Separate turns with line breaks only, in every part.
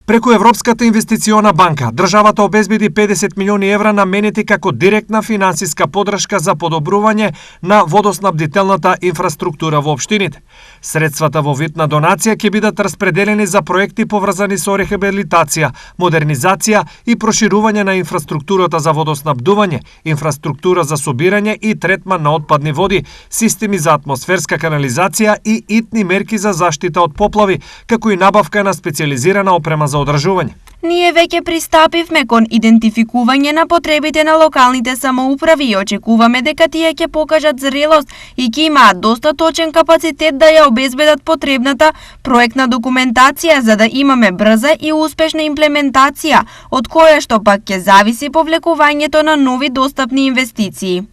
Преку Европската инвестициона банка, државата обезбеди 50 милиони евра наменети како директна финансиска подршка за подобрување на водоснабдителната инфраструктура во општините. Средствата во вид на донација ќе бидат распределени за проекти поврзани со рехабилитација, модернизација и проширување на инфраструктурата за водоснабдување, инфраструктура за собирање и третман на отпадни води, системи за атмосферска канализација и итни мерки за заштита од поплави, како и набавка на специјализирана опрема за одржување.
Ние веќе пристапивме кон идентификување на потребите на локалните самоуправи и очекуваме дека тие ќе покажат зрелост и ќе имаат достаточен капацитет да ја обезбедат потребната проектна документација за да имаме брза и успешна имплементација, од која што пак ќе зависи повлекувањето на нови достапни инвестиции.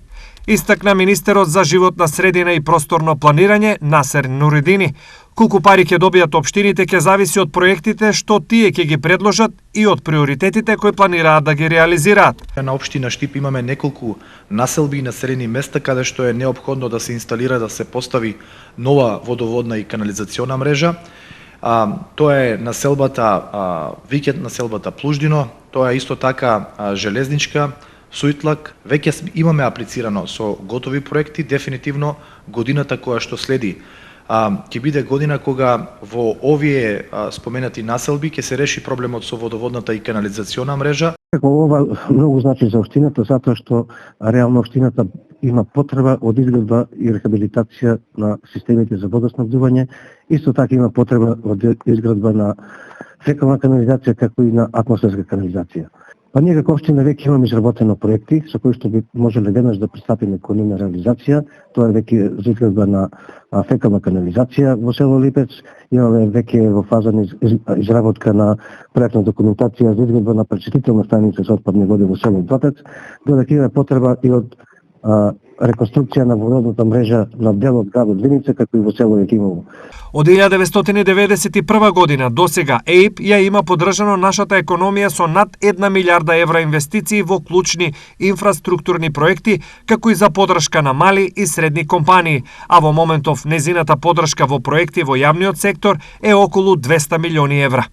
Истакна министерот за животна средина и просторно планирање Насер Нуридини. Колку пари ќе добијат општините ќе зависи од проектите што тие ќе ги предложат и од приоритетите кои планираат да ги реализираат.
На општина Штип имаме неколку населби и населени места каде што е неопходно да се инсталира, да се постави нова водоводна и канализациона мрежа. Тоа е населбата Викет, населбата Плуждино, тоа е исто така железничка Сујтлак. Веќе имаме аплицирано со готови проекти, дефинитивно годината која што следи ќе биде година кога во овие споменати населби ќе се реши проблемот со водоводната и канализациона мрежа.
Ова многу значи за општината затоа што реално општината има потреба од изградба и рехабилитација на системите за водоснабдување, исто така има потреба од изградба на фекална канализација како и на атмосферска канализација. Па ние како општина веќе имаме изработено проекти со кои што би можеле веднаш да пристапиме кон нивна реализација. Тоа е веќе за изградба на фекална канализација во село Липец. Имаме веќе во фаза на изработка на проектна документација за изградба на пречистителна станица за отпадни води во село Ботец, додека има потреба и од реконструкција на водоводната мрежа на дел од градот Виница, како и во село Јакимово.
Од 1991 година до сега ЕИП ја има поддржано нашата економија со над 1 милиарда евра инвестиции во клучни инфраструктурни проекти, како и за поддршка на мали и средни компании, а во моментов незината поддршка во проекти во јавниот сектор е околу 200 милиони евра.